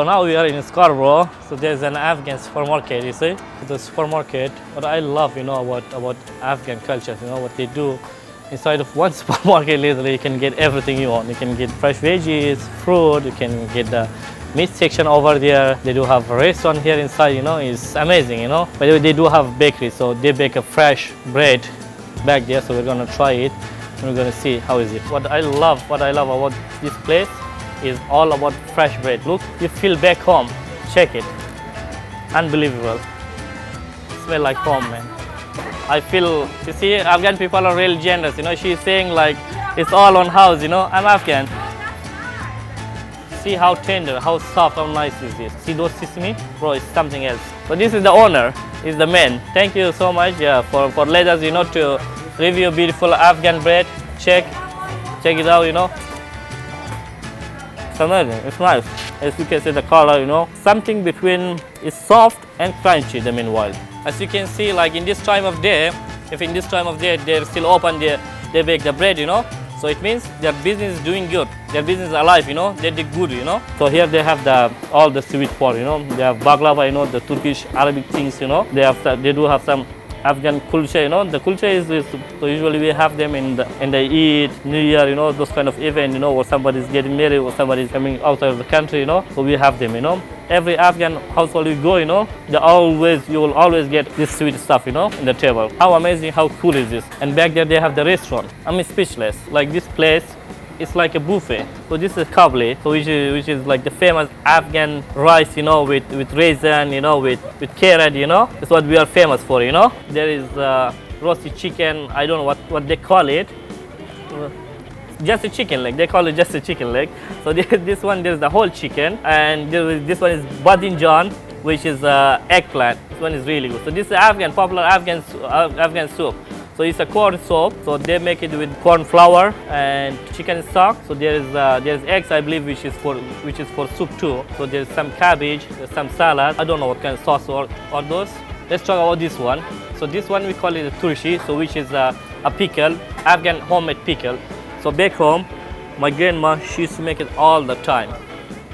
So now we are in Scarborough. So there's an Afghan supermarket, you see? The supermarket. What I love, about Afghan culture, what they do. Inside of one supermarket, literally, you can get everything you want. You can get fresh veggies, fruit, you can get the meat section over there. They do have a restaurant here inside, it's amazing, By the way, they do have bakery, so they bake a fresh bread back there, so we're gonna try it and we're gonna see how is it. What I love about this place is all about fresh bread. Look, you feel back home. Check it. Unbelievable. Smell like home, man. I feel, you see, Afghan people are really generous, She's saying like, it's all on house, I'm Afghan. See how tender, how soft, how nice is this. See those sesame? Bro, it's something else. So this is the owner, is the man. Thank you so much for letting us, to review beautiful Afghan bread. Check it out, It's amazing, it's nice. As you can see the color, something between is soft and crunchy, the meanwhile. As you can see, like in this time of day, if in this time of day they're still open, they bake the bread, So it means their business is doing good. Their business is alive, they did good, So here they have all the sweet pot, They have baklava, the Turkish, Arabic things, They do have some Afghan kulcha, The kulcha is so usually we have them in the Eid, New Year, those kind of event, or somebody's getting married or somebody's coming outside of the country, So we have them, Every Afghan household you go, you will always get this sweet stuff, in the table. How amazing, how cool is this? And back there they have the restaurant. I'm speechless. Like this place, it's like a buffet. So this is kabli, so which is like the famous Afghan rice, with raisin, with carrot, That's what we are famous for, There is roasted chicken. I don't know what they call it. Just a chicken leg. They call it just a chicken leg. So this one, there's the whole chicken, and this one is badinjan, which is eggplant. This one is really good. So this is popular Afghan soup. So it's a corn soup. So they make it with corn flour and chicken stock. So there's eggs, I believe, which is for soup too. So there's some cabbage, there's some salad. I don't know what kind of sauce or those. Let's talk about this one. So this one we call it a turshi, so which is a pickle, Afghan homemade pickle. So back home, my grandma, she used to make it all the time.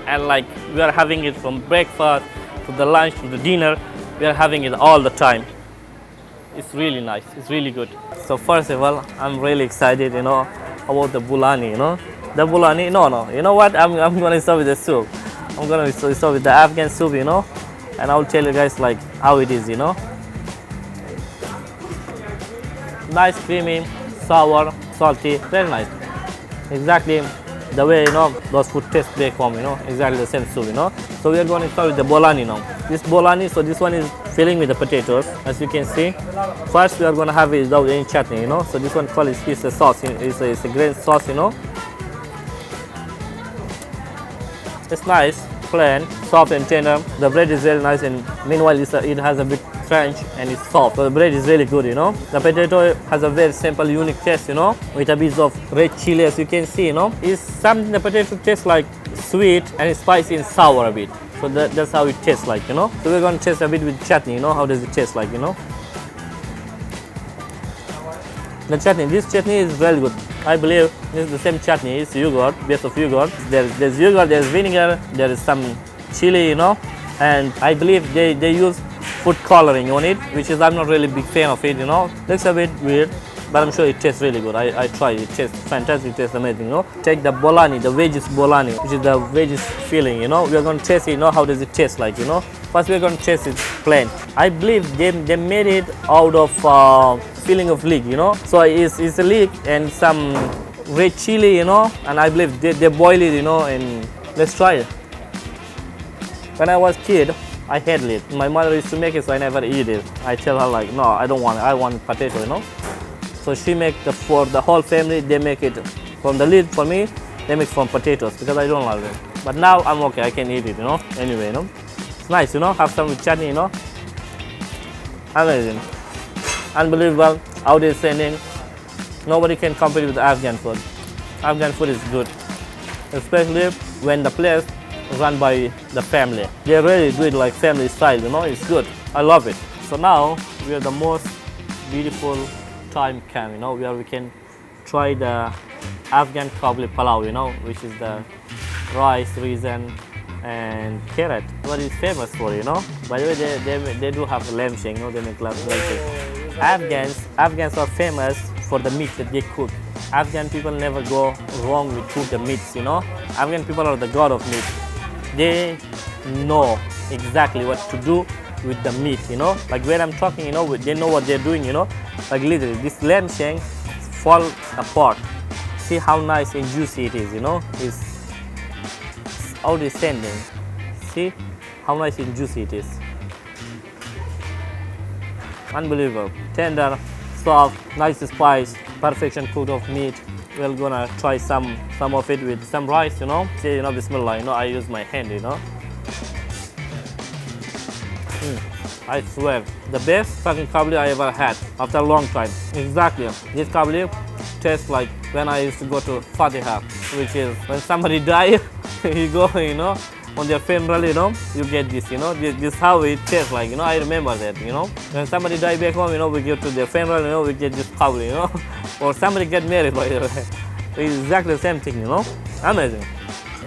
And like we are having it from breakfast to the lunch to the dinner, we are having it all the time. It's really nice, it's really good. So first of all, I'm really excited, about the bulani, The bulani, no, you know what? I'm gonna start with the soup. I'm gonna start with the Afghan soup, And I'll tell you guys like how it is, Nice, creamy, sour, salty, very nice. Exactly the way those food taste back home, exactly the same soup, So we are going to start with the bolani now. This bolani, so this one is filling with the potatoes, as you can see. First we are going to have it without any chutney, So this one called is a sauce, it's a green sauce, It's nice, plain, soft and tender. The bread is very nice, and meanwhile it has a bit crunch and it's soft. So the bread is really good, The potato has a very simple, unique taste, with a bit of red chili, as you can see, It's something the potato tastes like sweet and spicy and sour a bit. So that's how it tastes like, So we're going to taste a bit with chutney, How does it taste like, The chutney, this chutney is very good. I believe this is the same chutney, it's yogurt, base of yogurt. There's yogurt, there's vinegar, there is some chili, And I believe they use food coloring on it, which is I'm not really big fan of it, Looks a bit weird, but I'm sure it tastes really good. I tried it, tastes fantastic, tastes amazing, Take the bolani, the veggies bolani, which is the veggies filling, We are going to taste it, how does it taste like, First we're going to taste it plain. I believe they made it out of filling of leek, So it's a leek and some red chili, And I believe they boil it, and let's try it. When I was a kid, I hated it. My mother used to make it, so I never eat it. I tell her like, no, I don't want it. I want potato, So she make for the whole family. They make it from the lid. For me, they make from potatoes because I don't like it. But now I'm okay. I can eat it, Anyway, It's nice, Have some with chutney, Amazing, unbelievable, outstanding. Nobody can compete with Afghan food. Afghan food is good, especially when the place run by the family. They really do it like family style, It's good. I love it. So now we are the most beautiful time came, where we can try the Afghan kabli pilau, which is the rice, raisin, and carrot. What is famous for, you know? By the way, they do have lamb shank, you know, they make lamb shank. Afghans are famous for the meat that they cook. Afghan people never go wrong with cook the meats, you know. Afghan people are the god of meat. They know exactly what to do with the meat, you know. Like when I'm talking, you know, they know what they're doing, you know. Like literally, this lamb shank fall apart. See how nice and juicy it is, you know. It's outstanding. See how nice and juicy it is. Unbelievable. Tender, soft, nice spice, perfection cooked of meat. We're gonna try some of it with some rice, you know. See, you know, bismillah, you know, I use my hand, you know. I swear, the best fucking kabli I ever had after a long time. Exactly. This kabli tastes like when I used to go to Fatiha, which is when somebody dies, you go, you know, on their funeral, you know, you get this, you know, this how it tastes like, you know, I remember that, you know. When somebody dies back home, you know, we go to their funeral, you know, we get this kabli, you know, or somebody get married, by the way. It's exactly the same thing, you know. Amazing.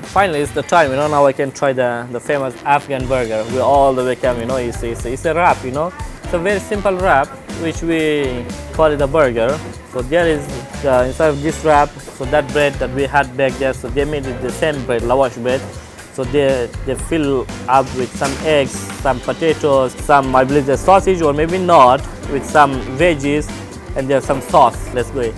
Finally, it's the time, you know, now I can try the famous Afghan burger. We all the way come, you know, it's a wrap, you know. It's a very simple wrap, which we call it a burger. So there is, inside of this wrap, so that bread that we had back there, so they made it the same bread, lavash bread. So they fill up with some eggs, some potatoes, some, I believe, the sausage, or maybe not, with some veggies, and there's some sauce. Let's go eat.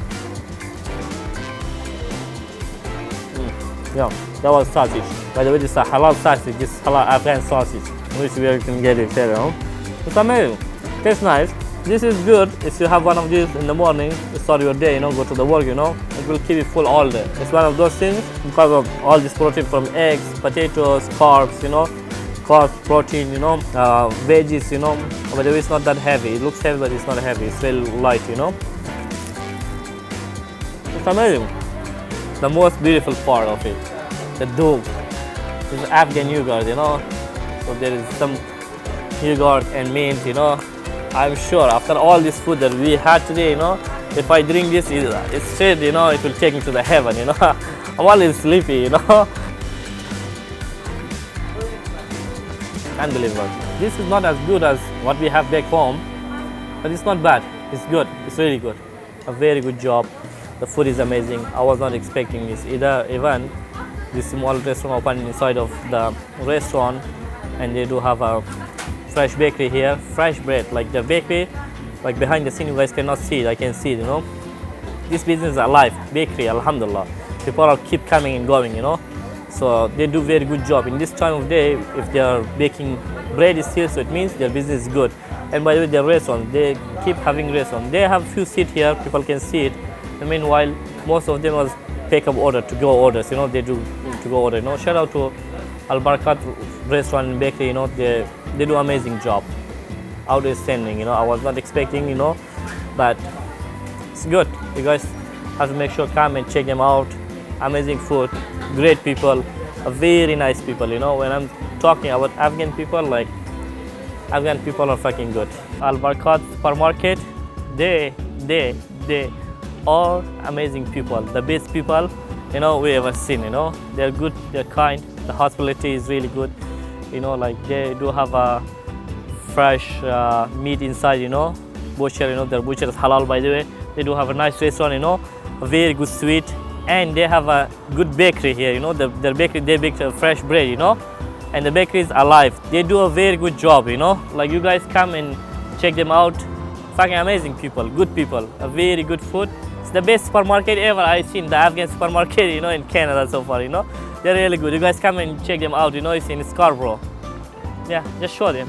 Yeah, that was sausage. By the way, this is a halal sausage. This is halal Afghan sausage, which we can get it here, you know. It's amazing. Tastes nice. This is good if you have one of these in the morning to start your day, you know, go to the work, you know. It will keep you full all day. It's one of those things because of all this protein from eggs, potatoes, carbs, you know. Carbs, protein, you know, veggies, you know. By the way, it's not that heavy. It looks heavy, but it's not heavy. It's very light, you know. It's amazing. The most beautiful part of it, the dough. It's Afghan yogurt, you know. So there is some yogurt and mint, you know. I'm sure after all this food that we had today, you know, if I drink this, it's straight, you know, it will take me to the heaven, you know. I'm always sleepy, you know. Unbelievable. This is not as good as what we have back home, but it's not bad. It's good. It's really good. A very good job. The food is amazing. I was not expecting this either. Even this small restaurant opened inside of the restaurant, and they do have a fresh bakery here. Fresh bread, like the bakery, like behind the scene, you guys cannot see it. I can see it, you know. This business is alive. Bakery, alhamdulillah. People are keep coming and going, you know. So they do very good job. In this time of day, if they are baking bread still, so it means their business is good. And by the way, their restaurant, they keep having restaurant. They have few seats here. People can see it. And meanwhile, most of them was pick up order, to go orders, you know, they do to go order, you know. Shout out to Al Barakat restaurant and bakery, you know, they do amazing job. Outstanding, you know. I was not expecting, you know, but it's good. You guys have to make sure come and check them out. Amazing food, great people, very nice people, you know. When I'm talking about Afghan people, like Afghan people are fucking good. Al Barakat supermarket, they are amazing people, the best people, you know, we ever seen, you know. They're good, they're kind, the hospitality is really good, you know, like they do have a fresh meat inside, you know, butcher, you know, their butcher is halal, by the way. They do have a nice restaurant, you know, a very good sweet, and they have a good bakery here, you know. Their bakery, they bake fresh bread, you know, and the bakery is alive. They do a very good job, you know. Like you guys come and check them out. Fucking amazing people, good people, a very good food. It's the best supermarket ever I've seen, the Afghan supermarket, you know, in Canada so far, you know. They're really good. You guys come and check them out, you know. It's in Scarborough. Yeah, just show them.